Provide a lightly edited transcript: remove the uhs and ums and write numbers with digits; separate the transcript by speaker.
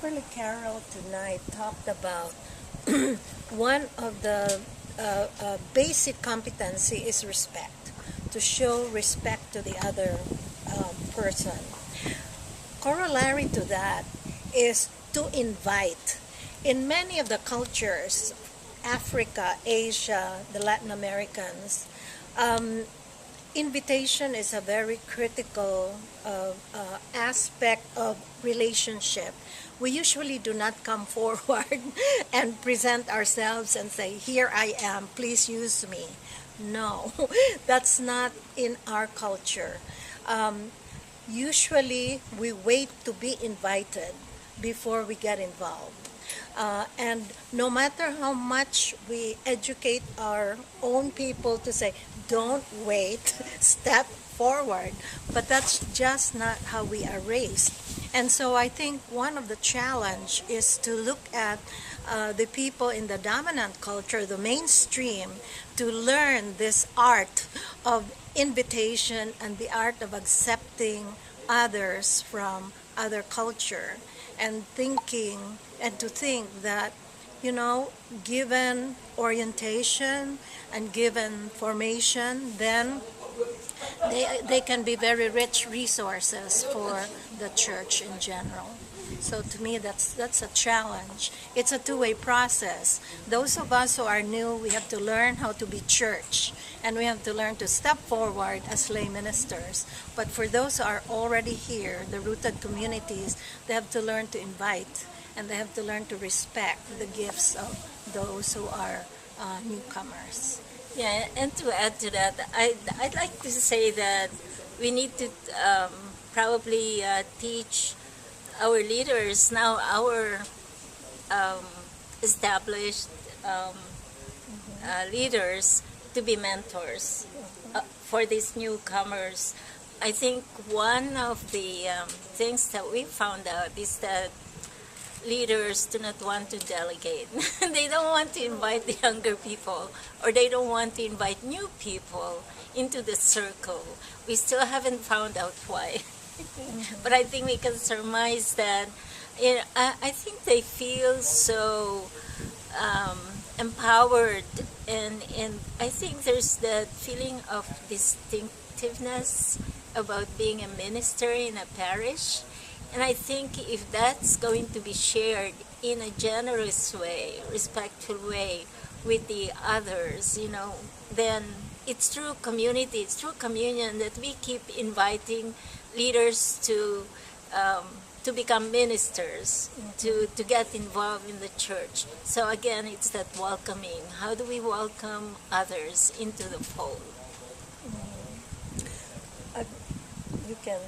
Speaker 1: Beverly Carroll tonight talked about one of the basic competency is respect, to show respect to the other person. Corollary to that is to invite. In many of the cultures, Africa, Asia, the Latin Americans, invitation is a very critical aspect of relationship. We usually do not come forward and present ourselves and say, "Here I am, please use me." No, that's not in our culture. Usually, we wait to be invited before we get involved. And no matter how much we educate our own people to say, don't wait, step forward, but that's just not how we are raised. And so I think one of the challenge is to look at the people in the dominant culture, the mainstream, to learn this art of invitation and the art of accepting others from other culture, and thinking and to think that, given orientation and given formation, then they can be very rich resources for the church in general. So to me, that's a challenge. It's a two-way process. Those of us who are new, we have to learn how to be church, and we have to learn to step forward as lay ministers. But for those who are already here, the rooted communities, they have to learn to invite, and they have to learn to respect the gifts of those who are newcomers.
Speaker 2: Yeah, and to add to that, I'd like to say that we need to probably teach our leaders, now our established leaders, to be mentors for these newcomers. I think one of the things that we found out is that leaders do not want to delegate. They don't want to invite the younger people, or they don't want to invite new people into the circle. We still haven't found out why. But I think we can surmise that I think they feel so empowered, and I think there's that feeling of distinctiveness about being a minister in a parish. And I think if that's going to be shared in a generous way, respectful way with the others, then it's through community, it's through communion that we keep inviting leaders to become ministers, to get involved in the church. So again, it's that welcoming. How do we welcome others into the fold?
Speaker 1: You can.